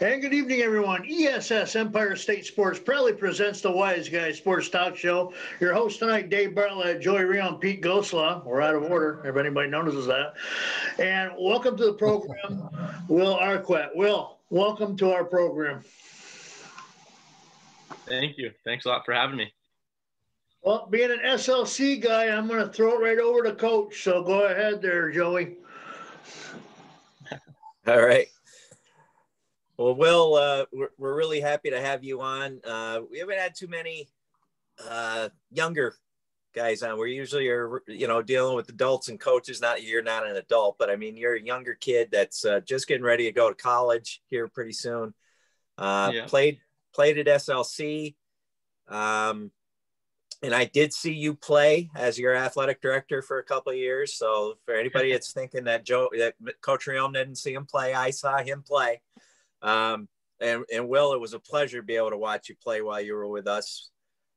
And good evening, everyone. ESS Empire State Sports proudly presents the Wise Guys Sports Talk Show. Your host tonight, Dave Bartlett, Joey Rio, and Pete Goslaw. We're out of order, if anybody notices that. And welcome to the program, Will Arquiett. Will, welcome to our program. Thank you. Thanks a lot for having me. Well, being an SLC guy, I'm going to throw it right over to Coach. So go ahead there, Joey. All right. Well, Will, we're really happy to have you on. We haven't had too many younger guys on. We're usually dealing with adults and coaches. You're not an adult, but I mean, you're a younger kid that's just getting ready to go to college here pretty soon. Played at SLC. And I did see you play as your athletic director for a couple of years. So for anybody that's thinking that Coach Rion didn't see him play, I saw him play. And Will, it was a pleasure to be able to watch you play while you were with us.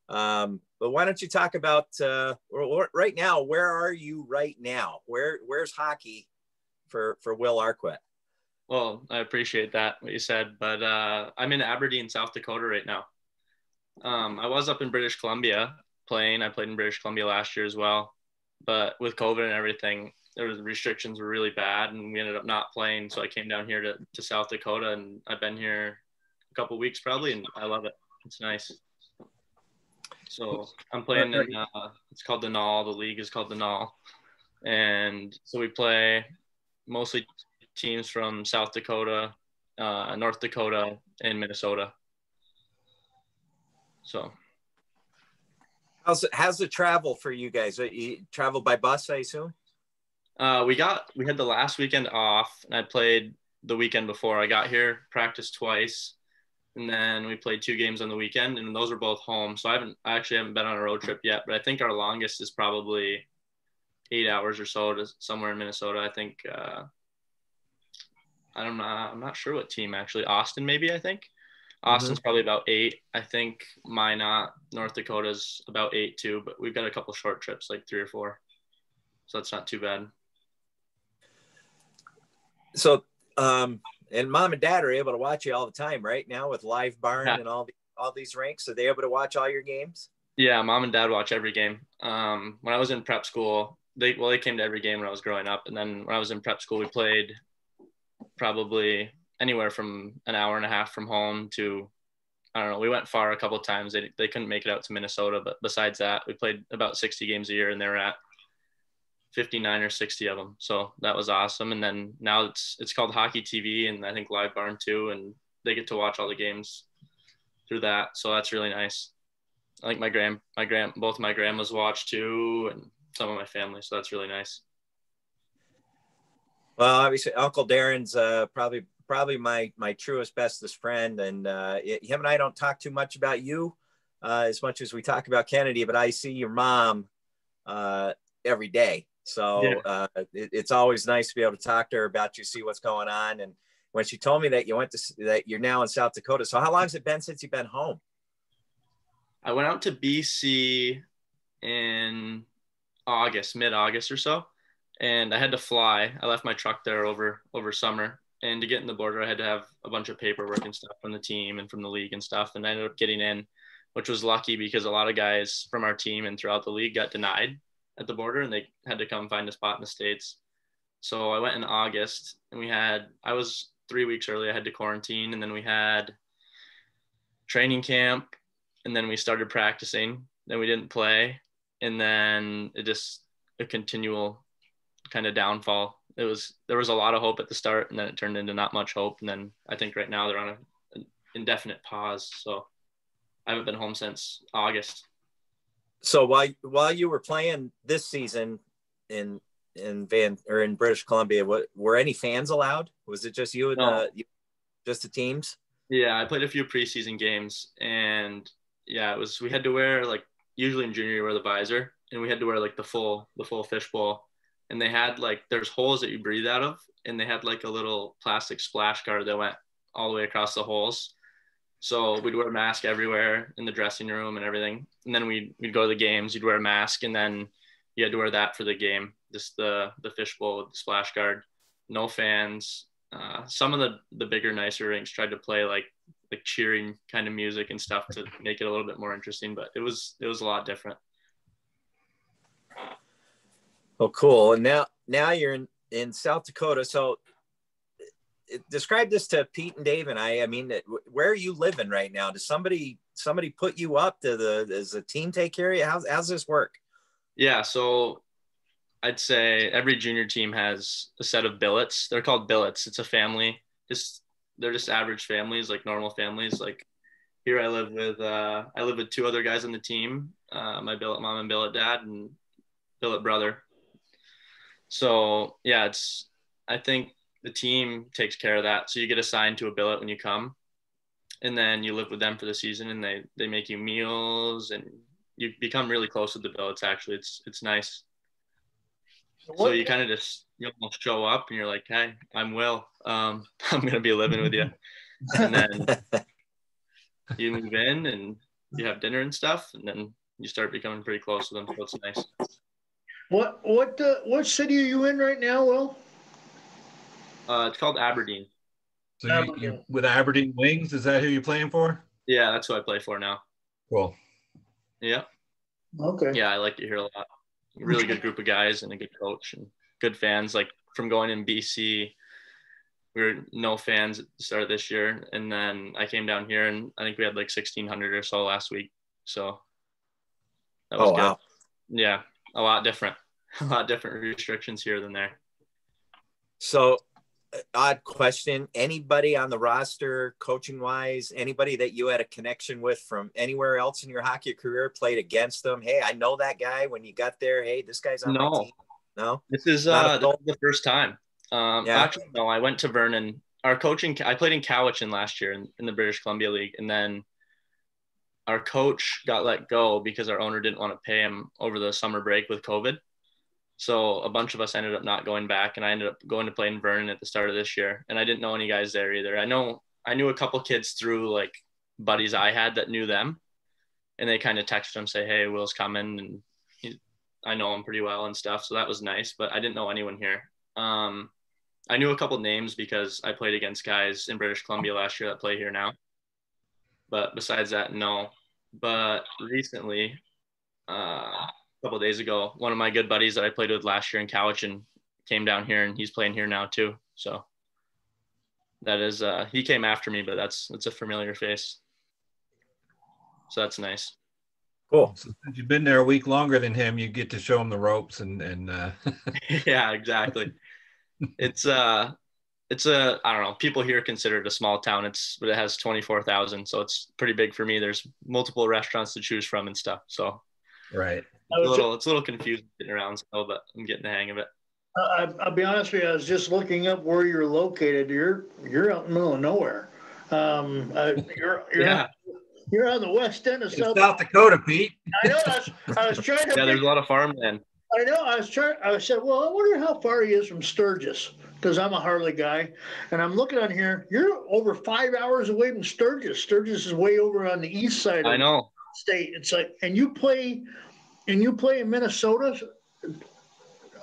But why don't you talk about right now? Where are you right now? Where's hockey for Will Arquiett? Well, I appreciate that, what you said, but I'm in Aberdeen, South Dakota right now. I was up in British Columbia playing. I played in British Columbia last year as well, but with COVID and everything, restrictions were really bad and we ended up not playing. So I came down here to South Dakota and I've been here a couple of weeks probably, and I love it. It's nice. So I'm playing in, it's called the Null. The league is called the Null. And so we play mostly teams from South Dakota, North Dakota, and Minnesota. So how's the travel for you guys? You travel by bus, I assume? We had the last weekend off, and I played the weekend before I got here, practiced twice, and then we played 2 games on the weekend, and those were both home. So I actually haven't been on a road trip yet, but I think our longest is probably 8 hours or so to somewhere in Minnesota. I think I'm not sure what team actually. Austin, maybe, I think. Austin's probably about 8. I think Minot, North Dakota's about 8 too, but we've got a couple short trips, like 3 or 4. So that's not too bad. So, and mom and dad are able to watch you all the time right now with Live Barn and all these rinks. Are they able to watch all your games? Yeah, mom and dad watch every game. When I was in prep school, they came to every game when I was growing up. And then when I was in prep school, we played probably anywhere from an hour and a half from home to, I don't know, we went far a couple of times. They couldn't make it out to Minnesota, but besides that, we played about 60 games a year, and they were at 59 or 60 of them. So that was awesome. And then now it's called Hockey TV, and I think Live Barn too, and they get to watch all the games through that. So that's really nice. I think both my grandmas watch too, and some of my family. So that's really nice. Well, obviously Uncle Darren's probably my truest, bestest friend. And him and I don't talk too much about you as much as we talk about Kennedy, but I see your mom every day. So it's always nice to be able to talk to her about you, see what's going on. And when she told me that that you're now in South Dakota. So how long has it been since you've been home? I went out to BC in mid-August or so. And I had to fly. I left my truck there over summer. And to get in the border, I had to have a bunch of paperwork and stuff from the team and from the league and stuff. And I ended up getting in, which was lucky because a lot of guys from our team and throughout the league got denied at the border, and they had to come find a spot in the States. So I went in August, and I was 3 weeks early. I had to quarantine, and then we had training camp, and then we started practicing. Then we didn't play, and then a continual kind of downfall. There was a lot of hope at the start, and then it turned into not much hope. And then I think right now they're on an indefinite pause. So I haven't been home since August. So while you were playing this season in British Columbia, were any fans allowed? Was it just you and just the teams? Yeah, I played a few preseason games, and yeah, we had to wear, like, usually in junior you wear the visor, and we had to wear like the full fishbowl. And they had, like, there's holes that you breathe out of, and they had like a little plastic splash guard that went all the way across the holes. So we'd wear a mask everywhere in the dressing room and everything. And then we'd go to the games, you'd wear a mask, and then you had to wear that for the game, just the fishbowl with the splash guard. No fans, Some of the bigger, nicer rinks tried to play like cheering kind of music and stuff to make it a little bit more interesting, but it was a lot different. Oh, cool. And now you're in South Dakota. So describe this to Pete and Dave and I mean, where are you living right now? Does somebody put you up? Does the team take care of you? How's this work? Yeah. So I'd say every junior team has a set of billets. They're called billets. It's a family. They're just average families, like normal families. Like here I live with 2 other guys on the team, my billet mom and billet dad and billet brother. So yeah, I think the team takes care of that. So you get assigned to a billet when you come, and then you live with them for the season, and they make you meals, and you become really close with the billets. Actually, it's nice. So you kind of you almost show up and you're like, hey, I'm Will. I'm going to be living with you. And then you move in and you have dinner and stuff. And then you start becoming pretty close with them. So it's nice. What city are you in right now, Will? It's called Aberdeen. So you're with Aberdeen Wings? Is that who you're playing for? Yeah, that's who I play for now. Cool. Yeah. Okay. Yeah, I like it here a lot. Really good group of guys and a good coach and good fans. Like from going in BC, we were no fans at the start of this year. And then I came down here and I think we had like 1,600 or so last week. So that was good. Wow. Yeah, a lot different restrictions here than there. So odd question. Anybody on the roster, coaching wise, anybody that you had a connection with from anywhere else in your hockey career played against them? Hey, I know that guy when you got there. Hey, this guy's on my team. No, this is the first time. Actually, no, I went to Vernon. Our coaching, I played in Cowichan last year in the British Columbia League. And then our coach got let go because our owner didn't want to pay him over the summer break with COVID. So a bunch of us ended up not going back, and I ended up going to play in Vernon at the start of this year. And I didn't know any guys there either. I knew a couple kids through like buddies I had that knew them, and they kind of texted them, say, hey, Will's coming, and I know him pretty well and stuff. So that was nice, but I didn't know anyone here. I knew a couple names because I played against guys in British Columbia last year that play here now. But besides that, no. But recently, a couple of days ago, one of my good buddies that I played with last year in Cowichan came down here, and he's playing here now too. So that is, he came after me, but it's a familiar face. So that's nice. Cool. So since you've been there a week longer than him, you get to show him the ropes and Yeah, exactly. It's I don't know. People here consider it a small town. But it has 24,000, so it's pretty big for me. There's multiple restaurants to choose from and stuff. So right. It's a little confusing getting around, but I'm getting the hang of it. I'll be honest with you. I was just looking up where you're located. You're out in the middle of nowhere. You're on the west end of South Dakota, Pete. I know. I was trying to. Yeah, there's a lot of farmland. I know. I said, well, I wonder how far he is from Sturgis, because I'm a Harley guy, and I'm looking on here. You're over 5 hours away from Sturgis. Sturgis is way over on the east side of the state. It's like, and you play in Minnesota.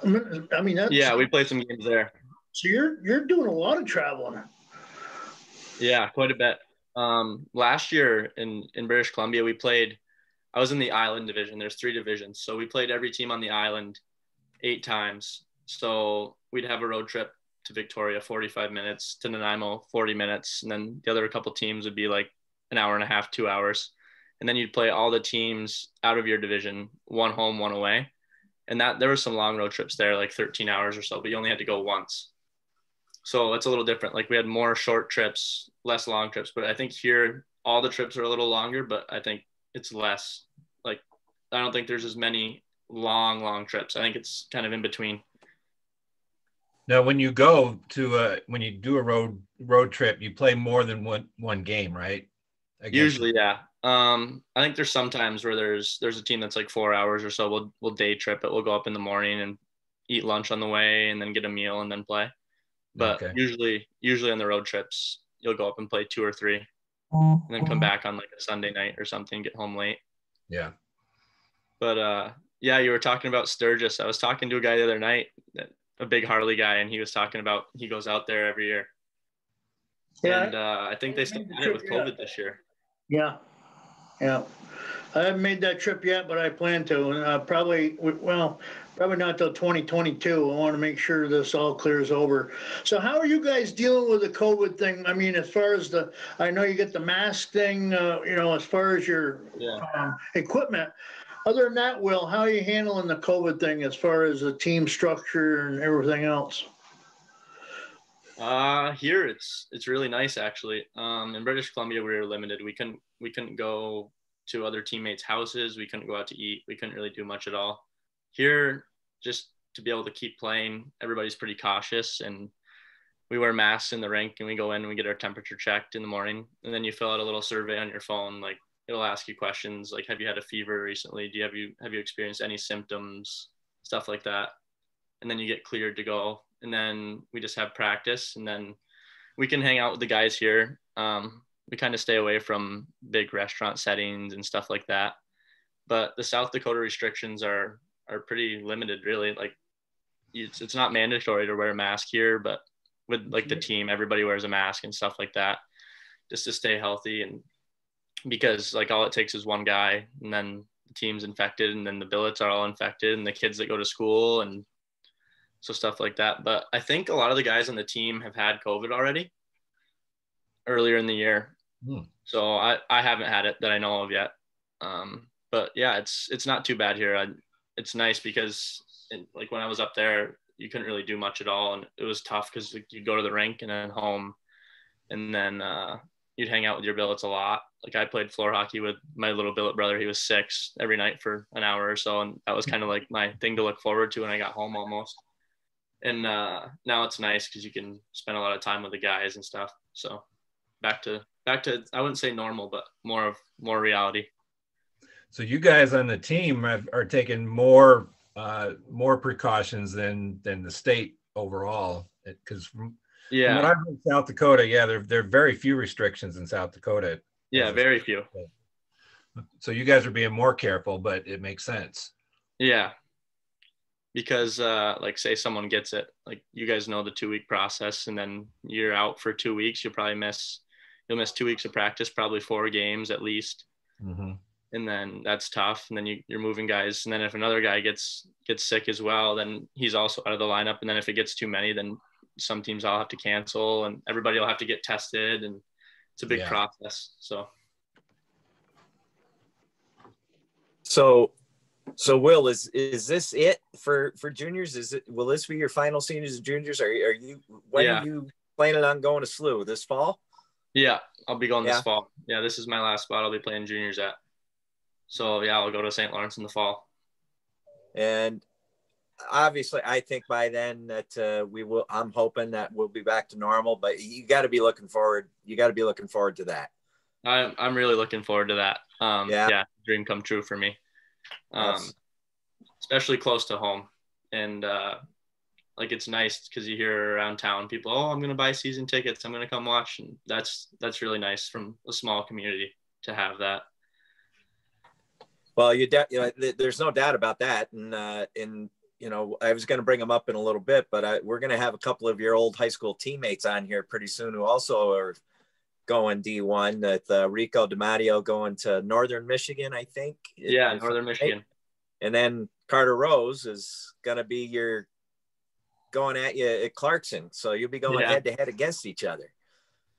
I mean, we play some games there. So you're doing a lot of traveling. Yeah, quite a bit. Last year in British Columbia, I was in the island division. There's 3 divisions. So we played every team on the island 8 times. So we'd have a road trip to Victoria, 45 minutes, to Nanaimo, 40 minutes. And then the other couple teams would be like an hour and a half, 2 hours. And then you'd play all the teams out of your division, 1 home, 1 away. And there were some long road trips there, like 13 hours or so, but you only had to go once. So it's a little different. Like we had more short trips, less long trips, but I think here all the trips are a little longer, but I think it's less. Like I don't think there's as many long trips. I think it's kind of in between. Now, when you go to when you do a road trip, you play more than one game, right? Usually, yeah. I think there's some times where there's a team that's like 4 hours or so. We'll day trip it. We'll go up in the morning and eat lunch on the way, and then get a meal and then play. But usually on the road trips, you'll go up and play 2 or 3, and then come back on like a Sunday night or something, get home late. Yeah. But yeah, you were talking about Sturgis. I was talking to a guy the other night, a big Harley guy, and he was talking about he goes out there every year. Yeah, And I think they still had it with COVID this year. yeah, yeah. I haven't made that trip yet, but I plan to, and probably not till 2022. I want to make sure this all clears over. So how are you guys dealing with the COVID thing? I mean, as far as I know you get the mask thing, as far as your equipment. Other than that, Will, how are you handling the COVID thing as far as the team structure and everything else? Here it's really nice actually. In British Columbia we were limited. We couldn't go to other teammates' houses. We couldn't go out to eat. We couldn't really do much at all. Here, just to be able to keep playing, everybody's pretty cautious, and we wear masks in the rink, and we go in and we get our temperature checked in the morning, and then you fill out a little survey on your phone. Like, it'll ask you questions like, have you had a fever recently? Have you experienced any symptoms? Stuff like that. And then you get cleared to go. And then we just have practice, and then we can hang out with the guys here. We kind of stay away from big restaurant settings and stuff like that. But the South Dakota restrictions are pretty limited, really. Like, it's not mandatory to wear a mask here, but with like the team, everybody wears a mask and stuff like that, just to stay healthy. And because like all it takes is one guy, and then the team's infected, and then the billets are all infected, and the kids that go to school, and so stuff like that. But I think a lot of the guys on the team have had COVID already earlier in the year. So I haven't had it that I know of yet. But yeah, it's not too bad here. It's nice because like when I was up there, you couldn't really do much at all. And it was tough because you'd go to the rink and then home, and then you'd hang out with your billets a lot. Like, I played floor hockey with my little billet brother. He was 6 every night for an hour or so. And that was kind of like my thing to look forward to when I got home almost. And now it's nice because you can spend a lot of time with the guys and stuff. So back to I wouldn't say normal, but more reality. So you guys on the team are taking more precautions than the state overall, because from what I've heard, South Dakota, there are very few restrictions in South Dakota. Yeah, very few. So you guys are being more careful, but it makes sense. Yeah, because like, say someone gets it, like, you guys know the 2-week process, and then you're out for 2 weeks. You'll miss 2 weeks of practice, probably 4 games at least. And then that's tough. And then you're moving guys. And then if another guy gets sick as well, then he's also out of the lineup. And then if it gets too many, then some teams all have to cancel, and everybody will have to get tested, and it's a big process. So Will, is this it for juniors? Will this be your final seniors and juniors? Are you planning on going to SLU this fall? Yeah, I'll be going this fall. Yeah, this is my last spot I'll be playing juniors at. So yeah, I'll go to St. Lawrence in the fall. And obviously, I think by then that we will. I'm hoping that we'll be back to normal. But you got to be looking forward. You got to be looking forward to that. I'm really looking forward to that. Yeah, dream come true for me. Especially close to home, and like, it's nice because you hear around town people, oh, I'm gonna buy season tickets, I'm gonna come watch, and that's really nice from a small community to have that. Well, there's no doubt about that, and I was going to bring them up in a little bit, but we're going to have a couple of your old high school teammates on here pretty soon who also are going D1. That Rico DiMatteo going to Northern Michigan, I think. Yeah, Northern Michigan. And then Carter Rose is going to be going at you at Clarkson. So you'll be going head to head against each other.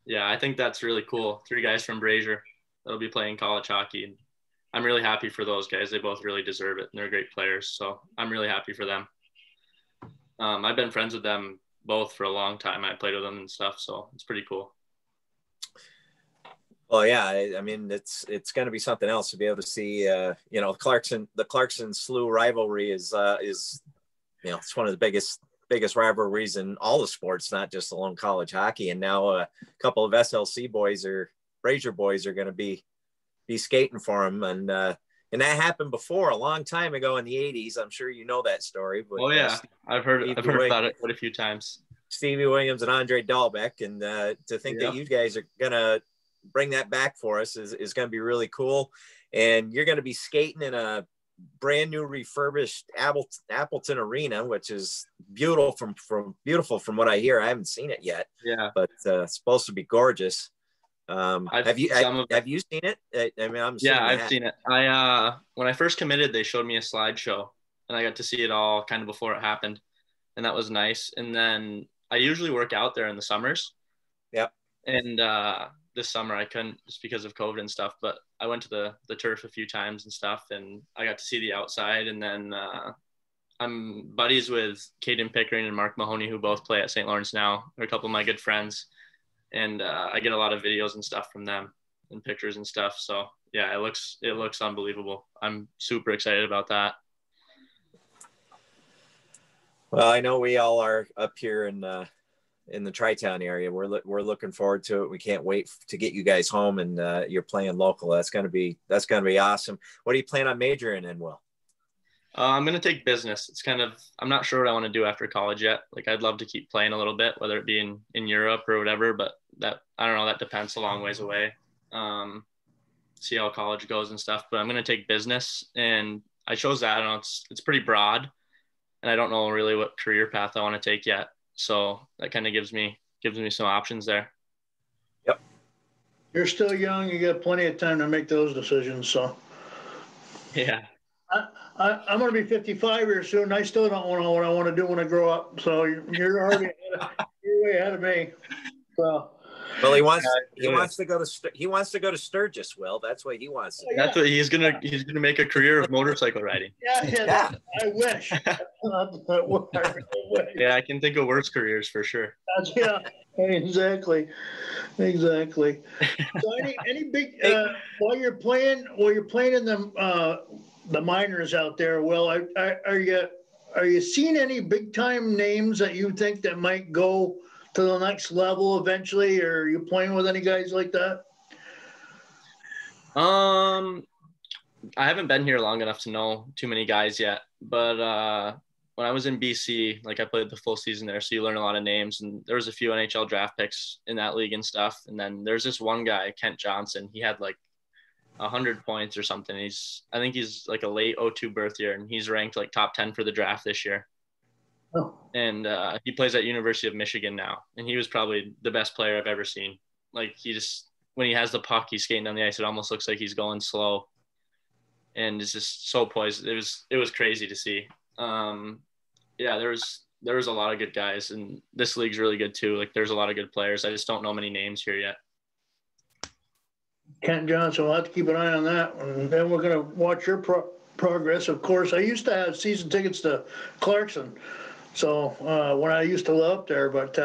Yeah, I think that's really cool. 3 guys from Brazier that'll be playing college hockey. And I'm really happy for those guys. They both really deserve it, and they're great players. So I'm really happy for them. I've been friends with them both for a long time. I played with them and stuff, so it's pretty cool. Well, yeah, I mean, it's going to be something else to be able to see. The Clarkson SLU rivalry is it's one of the biggest rivalries in all the sports, not just alone college hockey. And now a couple of SLC boys or Brazier boys are going to be skating for him, and that happened before a long time ago in the 80s. I'm sure you know that story. But, oh yeah, I've heard about it quite a few times. Stevie Williams and Andre Dahlbeck, and to think that you guys are gonna bring that back for us is going to be really cool. And you're going to be skating in a brand new refurbished Appleton Arena, which is beautiful from what I hear. I haven't seen it yet. Yeah, but it's supposed to be gorgeous. Have you seen it? I mean, I've seen it. When I first committed, they showed me a slideshow, and I got to see it all kind of before it happened, and that was nice. And then I usually work out there in the summers. Yep. And this summer I couldn't just because of COVID and stuff, but I went to the turf a few times and stuff, and I got to see the outside. And then I'm buddies with Caden Pickering and Mark Mahoney, who both play at St. Lawrence now. They're a couple of my good friends. And I get a lot of videos and stuff from them and pictures and stuff. So yeah, it looks unbelievable. I'm super excited about that. Well, I know we all are up here in the Tri-Town area. We're looking forward to it. We can't wait to get you guys home, and you're playing local. That's gonna be awesome. What do you plan on majoring in, Will? I'm going to take business. I'm not sure what I want to do after college yet. Like, I'd love to keep playing a little bit, whether it be in Europe or whatever, but I don't know, that depends a long ways away. See how college goes and stuff, but I'm going to take business, and I chose that. I don't know, it's pretty broad, and I don't know really what career path I want to take yet. So that kind of gives me some options there. Yep. You're still young. You got plenty of time to make those decisions. So yeah. I'm going to be 55 here soon. I still don't know what I want to do when I grow up. So you're already you're way ahead of me. So, well, he wants to go to Sturgis. Will, that's what he wants to do. That's what he's gonna make a career of motorcycle riding. Yeah. I wish. Yeah, I can think of worse careers for sure. Yeah, exactly. So any big while you're playing in the minors out there, Will, are you seeing any big time names that you think that might go to the next level eventually, or are you playing with any guys like that? I haven't been here long enough to know too many guys yet, but when I was in BC, like, I played the full season there, so you learn a lot of names, and there was a few NHL draft picks in that league and stuff. And then there's this one guy, Kent Johnson. He had like 100 points or something. I think he's like a late 02 birth year, and he's ranked like top 10 for the draft this year. Oh. And he plays at University of Michigan now, and he was probably the best player I've ever seen. Like, when he has the puck, he's skating down the ice, it almost looks like he's going slow, and it's just so poised. It was crazy to see. Yeah, there was a lot of good guys, and this league's really good too. Like, there's a lot of good players. I just don't know many names here yet. Kent Johnson, we'll have to keep an eye on that, and then we're going to watch your progress. Of course, I used to have season tickets to Clarkson, so when I used to live up there, but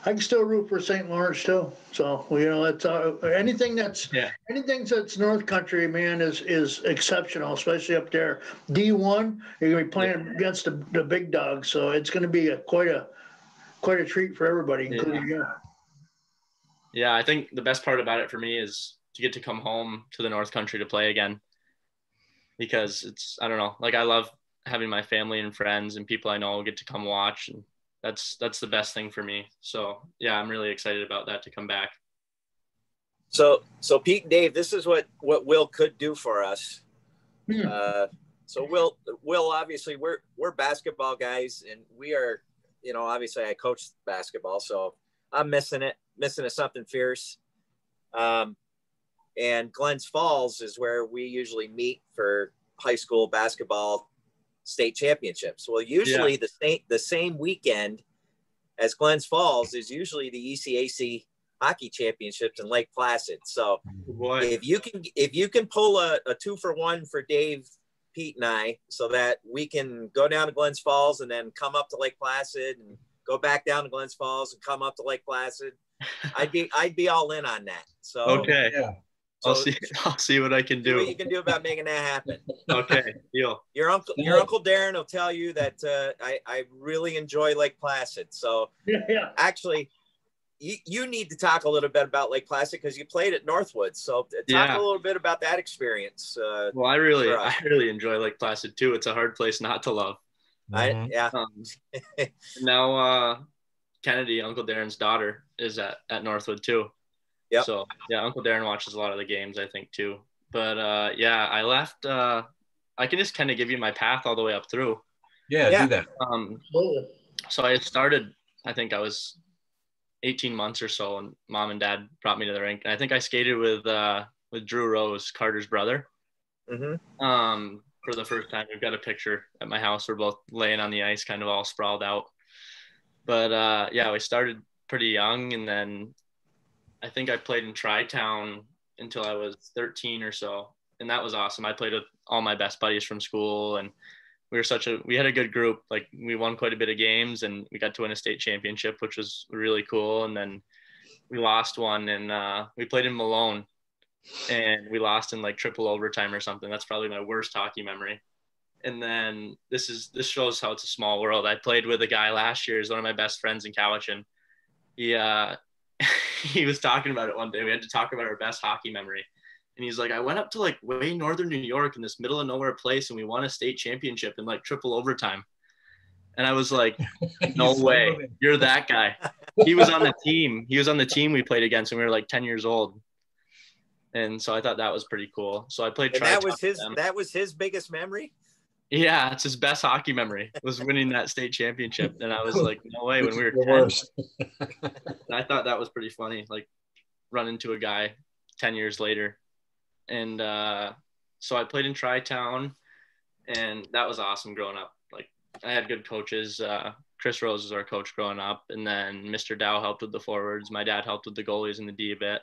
I can still root for St. Lawrence too. So that's anything that's North Country, man, is exceptional, especially up there. D1, you're going to be playing against the big dogs, so it's going to be quite a treat for everybody, including you. Yeah, I think the best part about it for me is to get to come home to the North Country to play again, because I don't know, like, I love having my family and friends and people I know get to come watch, and that's the best thing for me. So yeah, I'm really excited about that to come back. So Pete and Dave, this is what Will could do for us. So Will, obviously we're basketball guys, and we are, obviously I coach basketball, so I'm missing it something fierce. And Glens Falls is where we usually meet for high school basketball state championships. Well, usually the same weekend as Glens Falls is usually the ECAC hockey championships in Lake Placid. So if you can pull a 2-for-1 for Dave, Pete, and I, so that we can go down to Glens Falls and then come up to Lake Placid and go back down to Glens Falls and come up to Lake Placid, I'd be all in on that. So okay, yeah. So, I'll see what I can do. See what you can do about making that happen. Okay, deal. Your uncle Darren will tell you that I really enjoy Lake Placid. So actually, you need to talk a little bit about Lake Placid because you played at Northwood. So talk a little bit about that experience. Well, I really enjoy Lake Placid too. It's a hard place not to love. Now Kennedy, Uncle Darren's daughter, is at Northwood too. Yep. So yeah, Uncle Darren watches a lot of the games, I think, too. But I left I can just kind of give you my path all the way up through. Yeah. Do that. So I started, I think I was 18 months or so, and mom and dad brought me to the rink. And I think I skated with Drew Rose, Carter's brother. For the first time. We've got a picture at my house. We're both laying on the ice, kind of all sprawled out. But we started pretty young, and then I think I played in Tri-Town until I was 13 or so, and that was awesome. I played with all my best buddies from school, and we had a good group. Like, we won quite a bit of games, and we got to win a state championship, which was really cool. And then we lost one, and we played in Malone, and we lost in like triple overtime or something. That's probably my worst hockey memory. And then this shows how it's a small world. I played with a guy last year. He's one of my best friends in Cowichan. He was talking about it one day. We had to talk about our best hockey memory. And he's like, I went up to like way northern New York in this middle of nowhere place, and we won a state championship in like triple overtime. And I was like, no way, you're that guy. He was on the team. He was on the team we played against, and we were like 10 years old. And so I thought that was pretty cool. So I played. And that was his biggest memory. Yeah, it's his best hockey memory, was winning that state championship. And I was like, no way, when we were 10. And I thought that was pretty funny, like run into a guy 10 years later. And so I played in Tri-Town, and that was awesome growing up. Like, I had good coaches. Chris Rose was our coach growing up, and then Mr. Dow helped with the forwards. My dad helped with the goalies and the D a bit.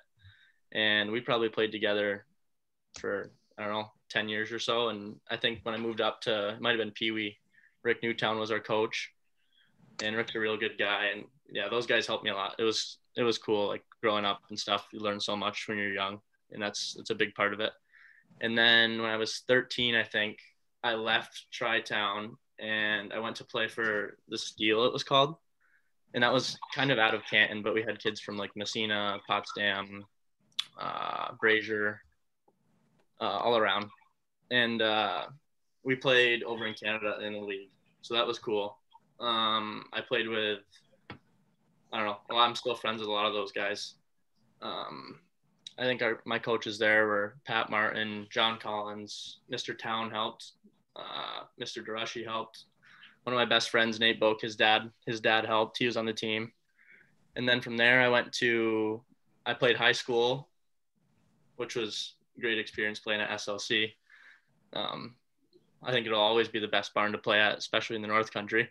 And we probably played together for, I don't know, 10 years or so. And I think when I moved up to, it might have been Pee Wee, Rick Newtown was our coach, and Rick's a real good guy. And yeah, those guys helped me a lot. It was cool, like growing up and stuff. You learn so much when you're young, and it's a big part of it. And then when I was 13, I think, I left Tri-Town and I went to play for the Steel, it was called. And that was kind of out of Canton, but we had kids from like Messina, Potsdam, Brazier, all around. And we played over in Canada in the league. So that was cool. I played with, I don't know, well, I'm still friends with a lot of those guys. I think my coaches there were Pat Martin, John Collins, Mr. Town helped, Mr. Durashi helped. One of my best friends, Nate Boak, his dad helped. He was on the team. And then from there, I played high school, which was a great experience playing at SLC. I think it'll always be the best barn to play at, especially in the North Country.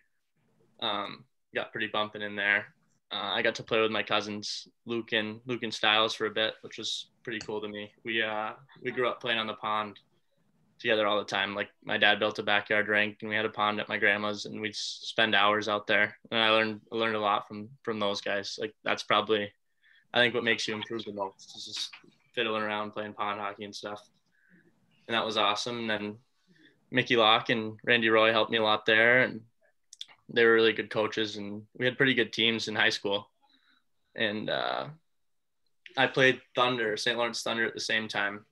Got pretty bumping in there. I got to play with my cousins, Luke and Stiles, for a bit, which was pretty cool to me. We grew up playing on the pond together all the time. Like, my dad built a backyard rink, and we had a pond at my grandma's, and we'd spend hours out there. And I learned a lot from those guys. Like, that's probably, I think, what makes you improve the most, is just fiddling around playing pond hockey and stuff. And that was awesome. And then Mickey Locke and Randy Roy helped me a lot there, and they were really good coaches, and we had pretty good teams in high school. And I played St. Lawrence Thunder at the same time.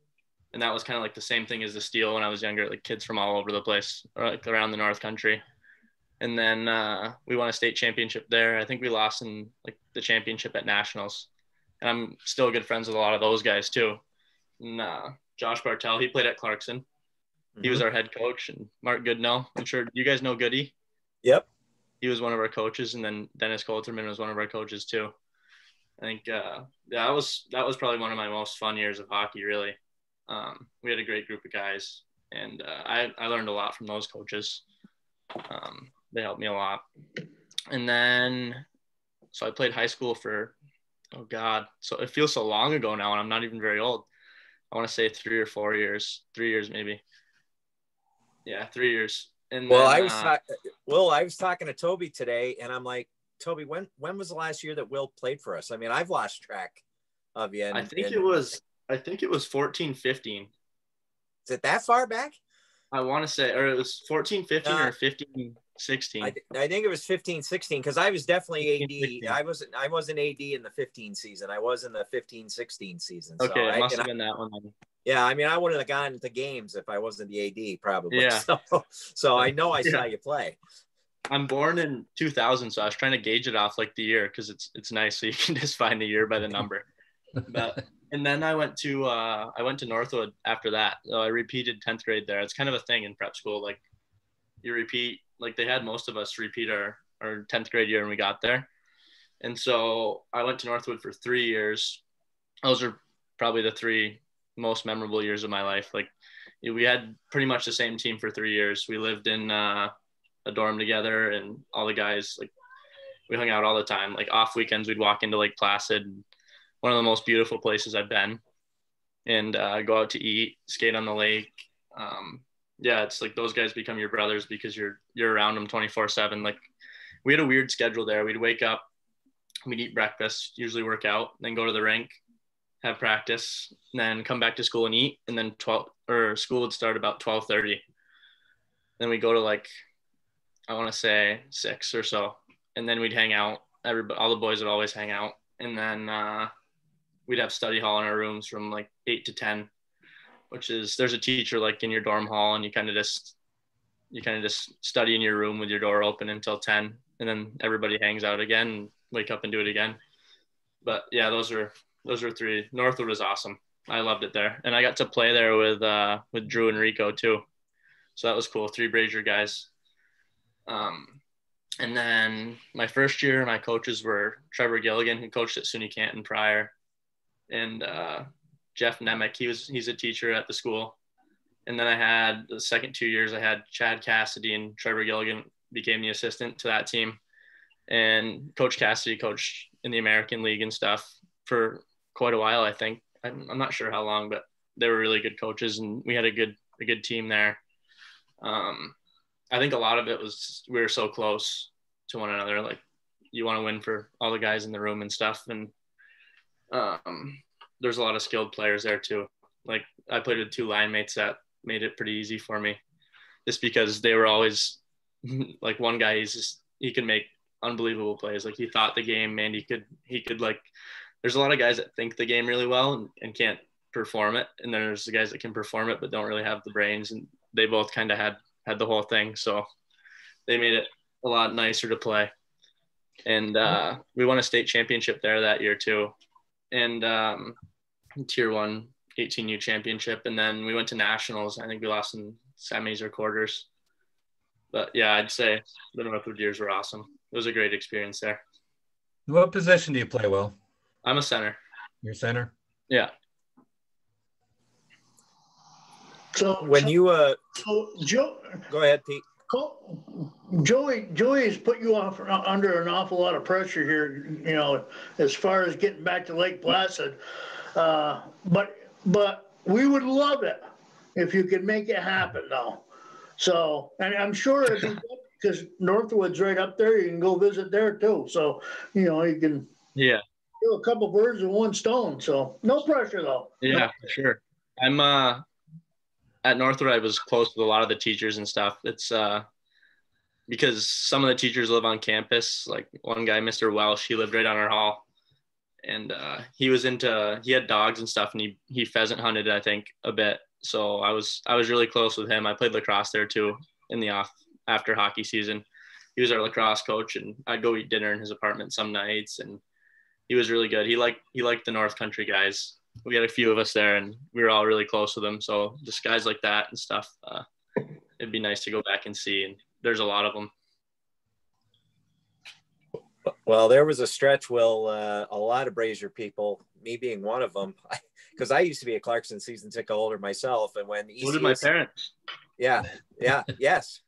And that was kind of like the same thing as the Steel when I was younger, like kids from all over the place, or like around the North Country. And then we won a state championship there. I think we lost in like the championship at Nationals. And I'm still good friends with a lot of those guys too. And Josh Bartell, he played at Clarkson. Mm-hmm. He was our head coach. And Mark Goodnow, I'm sure you guys know Goody. Yep. He was one of our coaches. And then Dennis Coulterman was one of our coaches too. I think that was probably one of my most fun years of hockey, really. We had a great group of guys, and I learned a lot from those coaches. They helped me a lot. And then, so I played high school for, oh God, so it feels so long ago now, and I'm not even very old. I want to say 3 or 4 years, 3 years maybe. Yeah, 3 years. And well, then, I was talking to Toby today, and I'm like, Toby, when was the last year that Will played for us? I mean, I've lost track of you. I think it was 14, 15. Is it that far back? I want to say, or it was 14, 15 or 15, 16. I think it was 15, 16, because I was definitely 15, AD. I wasn't AD in the 15 season. I was in the 15, 16 season. Okay, so it must have been that one then. Yeah, I mean, I wouldn't have gone to games if I wasn't the AD, probably. Yeah. So I know I saw you play. I'm born in 2000, so I was trying to gauge it off like the year, because it's nice, so you can just find the year by the number. But And then I went to Northwood after that. So I repeated 10th grade there. It's kind of a thing in prep school. Like you repeat, like they had most of us repeat our 10th grade year when we got there. And so I went to Northwood for 3 years. Those are probably the 3 most memorable years of my life. Like we had pretty much the same team for 3 years. We lived in a dorm together, and all the guys, like we hung out all the time. Like off weekends, we'd walk into Lake Placid, one of the most beautiful places I've been, and go out to eat, skate on the lake. Yeah, it's like those guys become your brothers because you're around them 24/7. Like we had a weird schedule there. We'd wake up, we'd eat breakfast, usually work out, then go to the rink, have practice, and then come back to school and eat. And then school would start about 12:30. Then we go to like, I want to say 6 or so. And then we'd hang out. All the boys would always hang out. And then we'd have study hall in our rooms from like 8 to 10, which is, there's a teacher like in your dorm hall, and you kind of just study in your room with your door open until 10. And then everybody hangs out again and wake up and do it again. But yeah, those are 3. Northwood was awesome. I loved it there. And I got to play there with Drew and Rico too. So that was cool. 3 Brazier guys. And then my first year, my coaches were Trevor Gilligan, who coached at SUNY Canton prior, and Jeff Nemec. He's a teacher at the school. And then I had the second 2 years, I had Chad Cassidy, and Trevor Gilligan became the assistant to that team. And Coach Cassidy coached in the American League and stuff for quite a while, I think. I'm not sure how long, but they were really good coaches, and we had a good team there. I think a lot of it was we were so close to one another. Like you want to win for all the guys in the room and stuff. And there's a lot of skilled players there too. Like I played with 2 line mates that made it pretty easy for me, just because they were always like, one guy, he can make unbelievable plays. Like he thought the game, and he could like, there's a lot of guys that think the game really well and can't perform it. And then there's the guys that can perform it, but don't really have the brains. And they both kind of had the whole thing. So they made it a lot nicer to play. And we won a state championship there that year too. And tier 1 18U championship. And then we went to nationals. I think we lost in semis or quarters. But yeah, I'd say the Northwood years were awesome. It was a great experience there. What position do you play, Will? I'm a center. You're center? Yeah. So Joe, go ahead, Pete. Joey's put you under an awful lot of pressure here, as far as getting back to Lake Placid. But we would love it if you could make it happen now. So, and I'm sure if you, because Northwood's right up there, you can go visit there too. So, you can kill a couple birds with one stone. So no pressure though. Yeah, for sure. I'm at Northwood, I was close with a lot of the teachers and stuff. It's because some of the teachers live on campus. Like one guy, Mr. Welsh, he lived right on our hall. And he had dogs and stuff, and he pheasant hunted, I think, a bit. So I was really close with him. I played lacrosse there too in the after hockey season. He was our lacrosse coach, and I'd go eat dinner in his apartment some nights, and he was really good. He liked the North Country guys. We had a few of us there, and we were all really close with them. So just guys like that and stuff, it'd be nice to go back and see. And there's a lot of them. Well, there was a stretch, Will, a lot of Brazier people, me being one of them, because I used to be a Clarkson season ticket holder myself. And when so did my parents. Yeah, yes.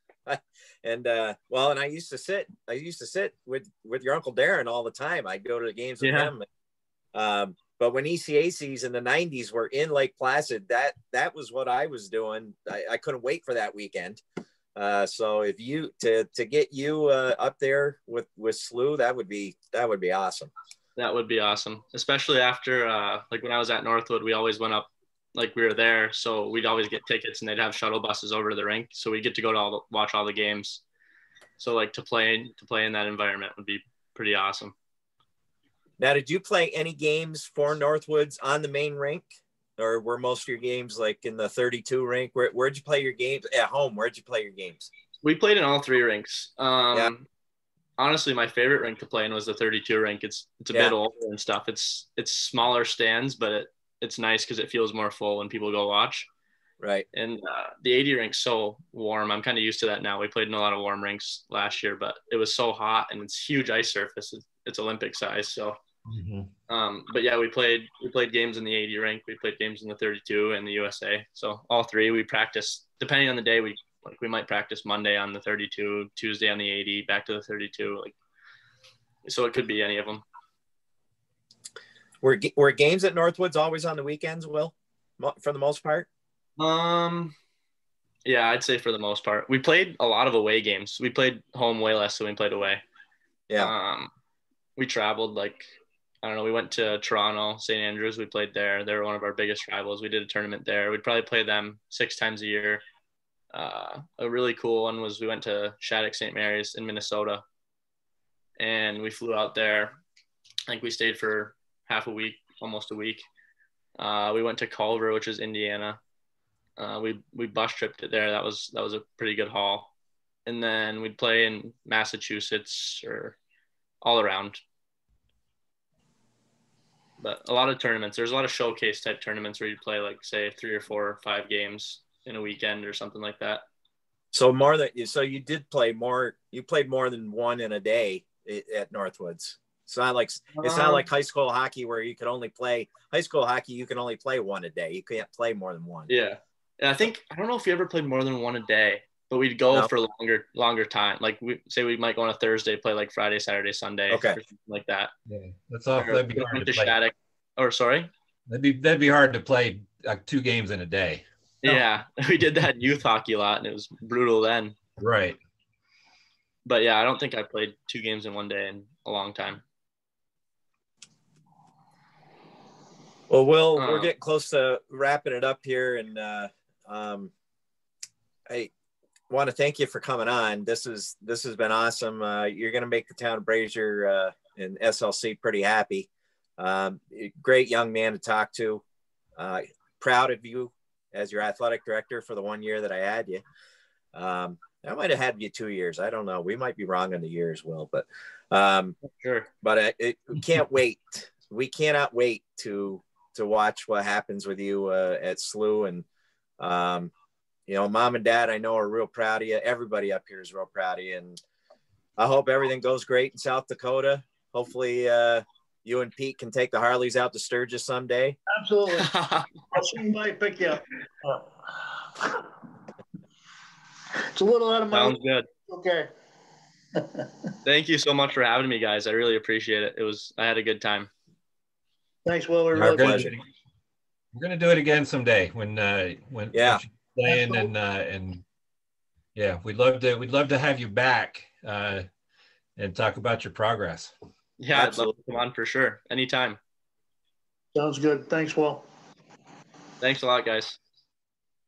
And and I used to sit with your Uncle Darren all the time. I'd go to the games with him. But when ECACs in the 90s were in Lake Placid, that was what I was doing. I couldn't wait for that weekend. So if you to get you up there with SLU, that would be awesome. That would be awesome, especially after like when I was at Northwood, we always went up like we were there, so we'd always get tickets, and they'd have shuttle buses over to the rink, so we get to go to watch all the games. So like to play in that environment would be pretty awesome. Now, did you play any games for Northwoods on the main rink, or were most of your games like in the 32 rink? Where'd you play your games at home? Where'd you play your games? We played in all 3 rinks. Honestly, my favorite rink to play in was the 32 rink. It's a bit older and stuff. It's smaller stands, but it's nice because it feels more full when people go watch. Right. And the 80 rink's so warm. I'm kind of used to that now. We played in a lot of warm rinks last year, but it was so hot, and it's huge ice surface. It's Olympic size. So, but yeah, we played games in the 80 rink. We played games in the 32 and the USA. So all three, we practiced depending on the day. We might practice Monday on the 32, Tuesday on the 80, back to the 32. So it could be any of them. Were games at Northwoods always on the weekends, Will, for the most part? Yeah, I'd say for the most part. We played a lot of away games. We played home way less than we played away. Yeah. We traveled I don't know, we went to Toronto, St. Andrews. We played there. They were one of our biggest rivals. We did a tournament there. We'd probably play them 6 times a year. A really cool one was we went to Shattuck St. Mary's in Minnesota, and we flew out there. I think we stayed for half a week, almost a week. We went to Culver, which is Indiana. We bus tripped it there. That was a pretty good haul. And then we'd play in Massachusetts or all around. But a lot of tournaments. There's a lot of showcase type tournaments where you play say 3 or 4 or 5 games in a weekend or something like that. So you did play more. You played more than one in a day at Northwoods. It's not like high school hockey where you can only play high school hockey. You can only play one a day. You can't play more than one. Yeah. And I don't know if we ever played more than one a day, but we'd go for longer time. We might go on a Thursday, play Friday, Saturday, Sunday, okay, or something like that. Yeah, that's all. That'd be hard to play. Shattuck. Or sorry. That'd be hard to play 2 games in a day. Yeah, we did that in youth hockey a lot, and it was brutal then. Right. But yeah, I don't think I played 2 games in one day in a long time. Well, we're getting close to wrapping it up here, and I want to thank you for coming on. This has been awesome. You're going to make the town of Brazier and SLC pretty happy. Great young man to talk to. Proud of you as your athletic director for the 1 year that I had you. I might have had you 2 years. I don't know. We might be wrong on the years, Will, but sure. But we can't wait. We cannot wait to watch what happens with you at SLU. And Mom and Dad, I know, are real proud of you. Everybody up here is real proud of you, and I hope everything goes great in South Dakota. Hopefully you and Pete can take the Harleys out to Sturgis someday. Absolutely. I'll swing by and pick you up. It's a little out of my. Sounds good. Okay. Thank you so much for having me, guys. I really appreciate it. I had a good time. Thanks, Will. We're going to do it again someday when yeah, playing and yeah, we'd love to have you back and talk about your progress. Yeah, absolutely. I'd love to come on for sure. Anytime. Sounds good. Thanks, Will. Thanks a lot, guys.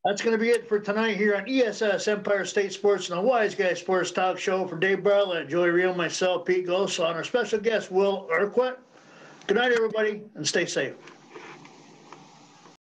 That's going to be it for tonight here on ESS Empire State Sports and the Wise Guy Sports Talk Show. For Dave Bartlett, Joey Reel, myself, Pete Gosla, and our special guest, Will Arquiett. Good night, everybody, and stay safe.